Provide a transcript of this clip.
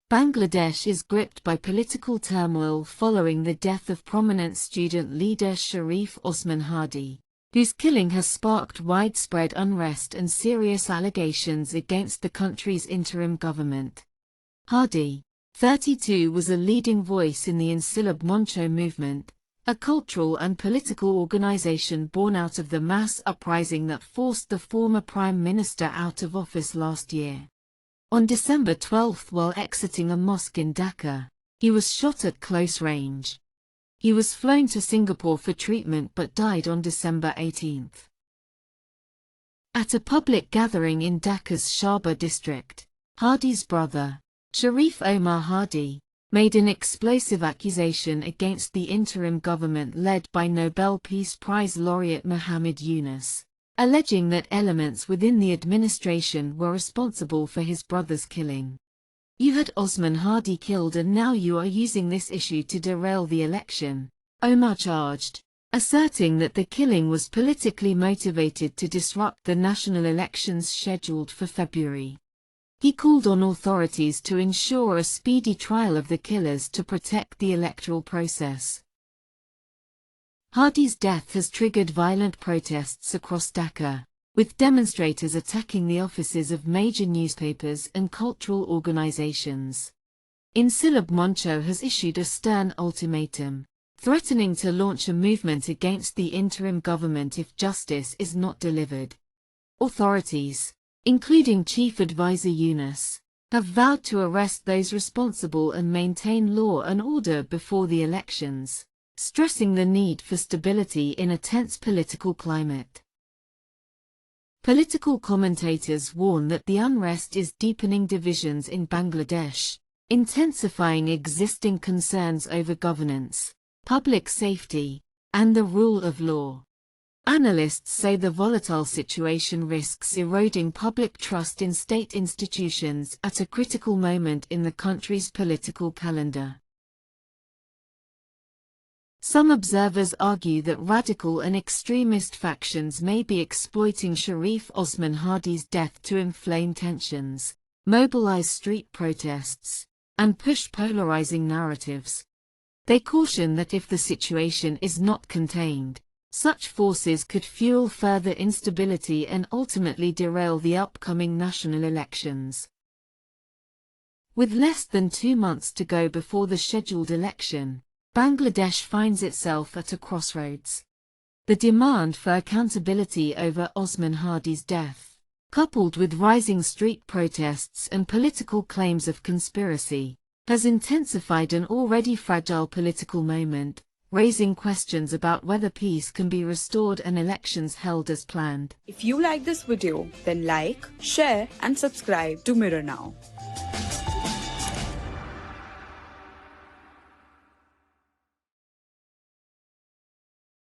Bangladesh is gripped by political turmoil following the death of prominent student leader Sharif Osman Hadi, whose killing has sparked widespread unrest and serious allegations against the country's interim government. Hadi, 32, was a leading voice in the Insilab Moncho movement, a cultural and political organization born out of the mass uprising that forced the former prime minister out of office last year. On December 12, while exiting a mosque in Dhaka, he was shot at close range. He was flown to Singapore for treatment but died on December 18. At a public gathering in Dhaka's Sharba district, Hadi's brother, Sharif Osman Hadi, made an explosive accusation against the interim government led by Nobel Peace Prize laureate Muhammad Yunus, alleging that elements within the administration were responsible for his brother's killing. "You had Osman Hadi killed and now you are using this issue to derail the election," Omar charged, asserting that the killing was politically motivated to disrupt the national elections scheduled for February. He called on authorities to ensure a speedy trial of the killers to protect the electoral process. Hadi's death has triggered violent protests across Dhaka, with demonstrators attacking the offices of major newspapers and cultural organizations. Insilab Moncho has issued a stern ultimatum, threatening to launch a movement against the interim government if justice is not delivered. Authorities, including Chief Advisor Yunus, have vowed to arrest those responsible and maintain law and order before the elections, stressing the need for stability in a tense political climate. Political commentators warn that the unrest is deepening divisions in Bangladesh, intensifying existing concerns over governance, public safety, and the rule of law. Analysts say the volatile situation risks eroding public trust in state institutions at a critical moment in the country's political calendar. Some observers argue that radical and extremist factions may be exploiting Sharif Osman Hadi's death to inflame tensions, mobilize street protests, and push polarizing narratives. They caution that if the situation is not contained, such forces could fuel further instability and ultimately derail the upcoming national elections. With less than 2 months to go before the scheduled election, Bangladesh finds itself at a crossroads. The demand for accountability over Osman Hadi's death, coupled with rising street protests and political claims of conspiracy, has intensified an already fragile political moment, raising questions about whether peace can be restored and elections held as planned. If you like this video, then like, share and subscribe to Mirror Now.